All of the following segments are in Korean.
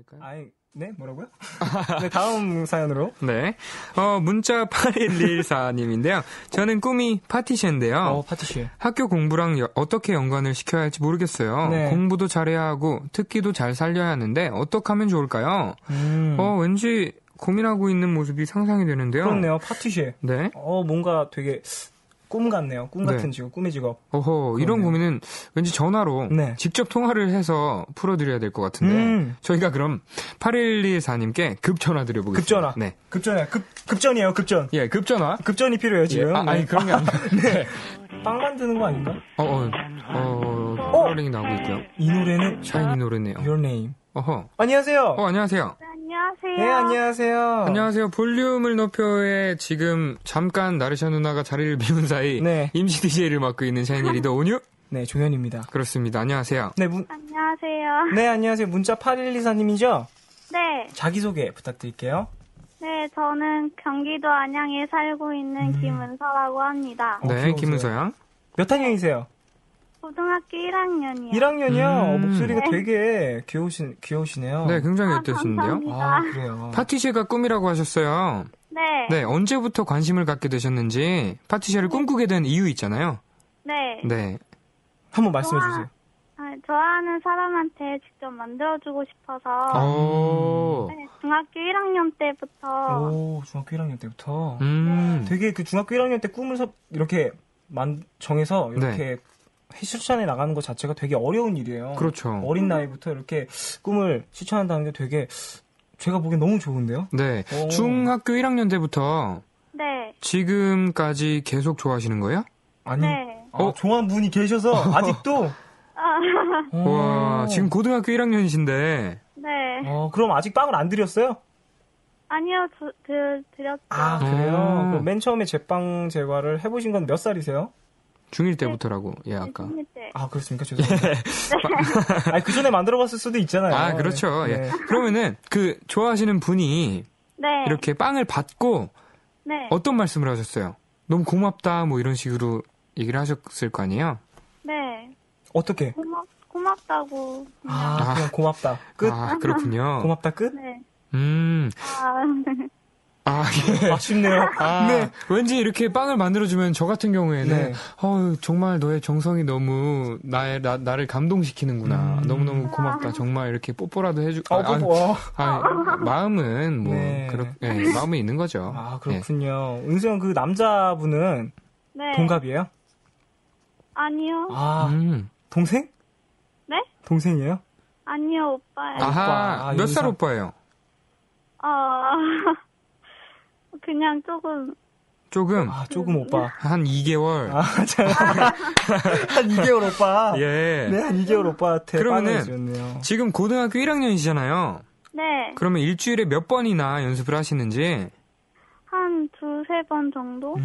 될까요? 아니, 네? 뭐라고요? 네, 다음 사연으로. 네. 문자 8114님인데요. 저는 꿈이 파티시인데요. 파티시. 학교 공부랑 어떻게 연관을 시켜야 할지 모르겠어요. 네. 공부도 잘해야 하고, 특기도 잘 살려야 하는데, 어떻게 하면 좋을까요? 왠지 고민하고 있는 모습이 상상이 되는데요. 그렇네요, 파티시. 네. 뭔가 되게 꿈 같네요. 꿈 같은 직업, 꿈의 직업. 이런 고민은 왠지 전화로 직접 통화를 해서 풀어드려야 될 것 같은데 저희가 그럼 8114님께 급전화 드려보겠습니다. 급전화. 네. 급전이에요, 급전. 예, 급전화. 급전이 필요해요, 지금. 예, 아니, 그런 게 아니라. 네. 빵 만드는 거 아닌가? 콜링이 나오고 있고요. 이 노래는 샤이니 노래네요. Your Name. 안녕하세요. 안녕하세요. 안녕하세요. 네, 안녕하세요. 안녕하세요. 볼륨을 높여에 지금 잠깐 나르샤 누나가 자리를 비운 사이 임시 DJ를 맡고 있는 샤이니 리더 온유? 네, 종현입니다. 그렇습니다. 안녕하세요. 네, 안녕하세요. 네, 안녕하세요. 문자 8124님이죠? 네. 자기소개 부탁드릴게요. 네, 저는 경기도 안양에 살고 있는 김은서라고 합니다. 네, 김은서 양. 몇 학년이세요? 고등학교 1학년이요. 1학년이요? 목소리가 되게 귀여우시네요. 네, 굉장히 예쁘신데요? 그래요. 파티쉐가 꿈이라고 하셨어요. 네. 네, 언제부터 관심을 갖게 되셨는지, 파티쉐를 꿈꾸게 된 이유 있잖아요. 네. 네. 한번 말씀해 주세요. 좋아하는 사람한테 직접 만들어주고 싶어서. 네, 중학교 1학년 때부터. 중학교 1학년 때부터. 되게 그 중학교 1학년 때 꿈을 이렇게 정해서 이렇게 실천해 나가는 것 자체가 되게 어려운 일이에요. 그렇죠. 어린 나이부터 이렇게 꿈을 실천한다는 게 되게 제가 보기엔 너무 좋은데요. 네. 중학교 1학년 때부터 지금까지 계속 좋아하시는 거예요? 아니. 좋아하는 분이 계셔서 아직도. 와, 지금 고등학교 1학년이신데. 네. 그럼 아직 빵을 안 드렸어요? 아니요, 드렸죠. 그래요? 그럼 맨 처음에 제빵 제과를 해보신 건 몇 살이세요? 중1 때부터라고, 아까. 중1 때. 그렇습니까? 죄송합니다. 아니, 그 전에 만들어봤을 수도 있잖아요. 그렇죠. 네. 그러면은, 좋아하시는 분이. 이렇게 빵을 받고. 어떤 말씀을 하셨어요? 너무 고맙다, 뭐 이런 식으로 얘기를 하셨을 거 아니에요? 네. 어떻게? 고맙다고. 그냥 고맙다. 끝? 그렇군요. 고맙다, 끝? 네. 예. 아쉽네요. 네. 왠지 이렇게 빵을 만들어주면 저 같은 경우에는, 정말 너의 정성이 너무 나를 감동시키는구나. 너무너무 고맙다. 정말 이렇게 뽀뽀라도 해주고. 마음은 마음이 있는 거죠. 그렇군요. 은수형 그 남자분은 동갑이에요? 아니요. 동생? 네? 동생이에요? 아니요, 오빠예요. 몇 살 오빠예요? 그냥 조금. 조금 오빠. 한 2개월. 한 2개월 오빠. 예. 네, 한 2개월 오빠한테 그러면은 지금 고등학교 1학년이시잖아요. 네. 그러면 일주일에 몇 번이나 연습을 하시는지? 한 2-3번 정도?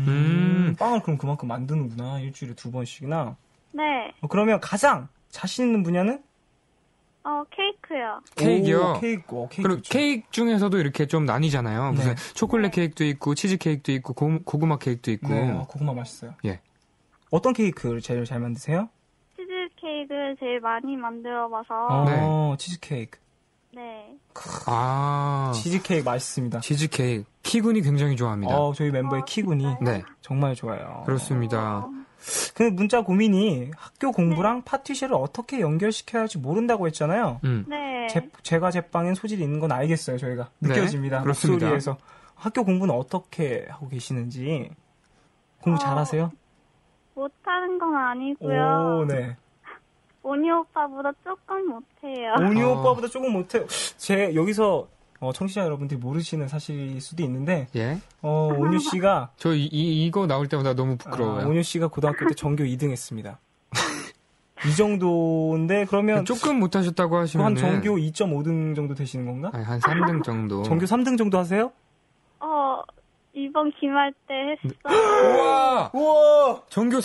빵을 그럼 그만큼 만드는구나. 일주일에 2번씩이나. 네. 그러면 가장 자신 있는 분야는? 케이크요. 케이크요? 케이크. 그리고 케이크 중에서도 이렇게 좀 나뉘잖아요. 무슨 초콜릿 케이크도 있고, 치즈 케이크도 있고, 고구마 케이크도 있고. 네, 고구마 맛있어요. 예. 어떤 케이크를 제일 잘 만드세요? 치즈 케이크를 제일 많이 만들어봐서. 치즈 케이크. 네. 치즈 케이크 맛있습니다. 치즈 케이크. 키군이 굉장히 좋아합니다. 저희 멤버의 키군이. 네. 정말 좋아요. 그렇습니다. 그 문자 고민이 학교 공부랑 파티쉐를 어떻게 연결시켜야 할지 모른다고 했잖아요. 네. 제가 제빵엔 소질이 있는 건 알겠어요, 저희가. 느껴집니다. 그렇습니다. 목소리에서. 학교 공부는 어떻게 하고 계시는지. 공부 잘하세요? 못하는 건 아니고요. 네. 오니 오빠보다 조금 못해요. 오니 오빠보다 조금 못해요. 여기서 청취자 여러분들이 모르시는 사실일 수도 있는데, 온유 씨가. 저 이거 나올 때마다 너무 부끄러워요. 온유 씨가 고등학교 때 전교 2등 했습니다. 이 정도인데, 그러면. 조금 못하셨다고 하시면. 한 전교 2.5등 정도 되시는 건가? 아니, 한 3등 정도. 전교 3등 정도 하세요? 이번 기말 때 했어요. 우와! 전교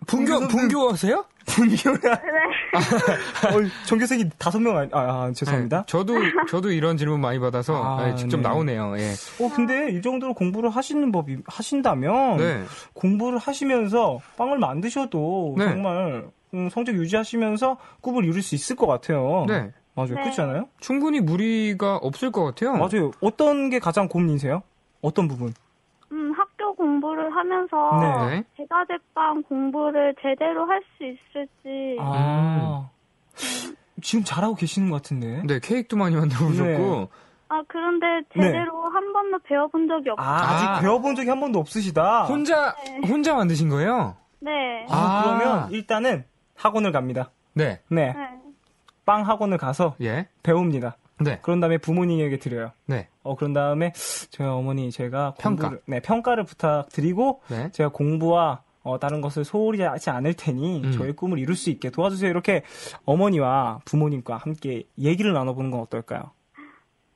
분교 하세요? 분교야? 네. 전교생이 5명, 죄송합니다. 네, 저도 이런 질문 많이 받아서 직접 나오네요. 예. 근데 이 정도로 공부를 하신다면, 공부를 하시면서 빵을 만드셔도 정말 성적 유지하시면서 꿈을 이룰 수 있을 것 같아요. 네. 맞아요. 네. 그렇지 않아요? 충분히 무리가 없을 것 같아요. 맞아요. 어떤 게 가장 고민이세요? 어떤 부분? 학교 공부를 하면서 네. 제과제빵 공부를 제대로 할 수 있을지. 지금 잘하고 계시는 것 같은데. 네, 케이크도 많이 만들어 보셨고. 네. 그런데 제대로 한 번도 배워본 적이 없어요. 아직 배워본 적이 한 번도 없으시다. 혼자 만드신 거예요? 네. 그러면 일단은 학원을 갑니다. 네. 네. 빵 학원을 가서 배웁니다. 네. 그런 다음에 부모님에게 드려요. 네. 그런 다음에 저희 어머니 제가 평가를 부탁드리고 제가 공부와 다른 것을 소홀히 하지 않을 테니 저의 꿈을 이룰 수 있게 도와주세요. 이렇게 어머니와 부모님과 함께 얘기를 나눠보는 건 어떨까요?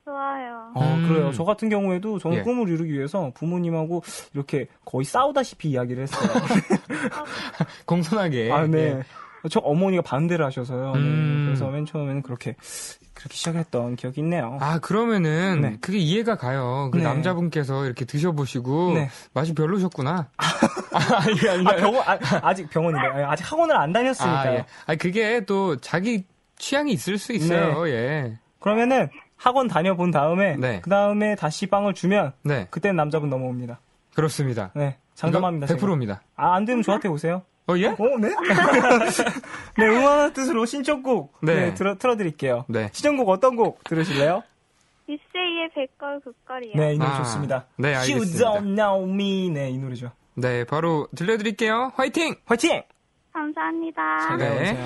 좋아요. 그래요. 저 같은 경우에도 저는 꿈을 이루기 위해서 부모님하고 이렇게 거의 싸우다시피 이야기를 했어요. 공손하게. 네. 저 어머니가 반대를 하셔서요. 그래서 맨 처음에는 그렇게 시작했던 기억이 있네요. 그러면은 그게 이해가 가요. 그 남자분께서 이렇게 드셔보시고 맛이 별로셨구나. 아직 병원인데 아직 학원을 안 다녔으니까요. 그게 또 자기 취향이 있을 수 있어요. 예. 그러면은 학원 다녀본 다음에 그 다음에 다시 빵을 주면 그때는 남자분 넘어옵니다. 그렇습니다. 네, 장담합니다. 100%입니다. 안 되면 저한테 오세요. 예? 네? 네, 응원하는 뜻으로 신청곡 틀어드릴게요. 네. 신청곡 어떤 곡 들으실래요? 이세이의 백걸 극걸이요. 네, 이 노래 좋습니다. 네, 알겠습니다. You don't know me. 네, 이 노래죠. 네, 바로 들려드릴게요. 화이팅! 화이팅! 감사합니다. 네.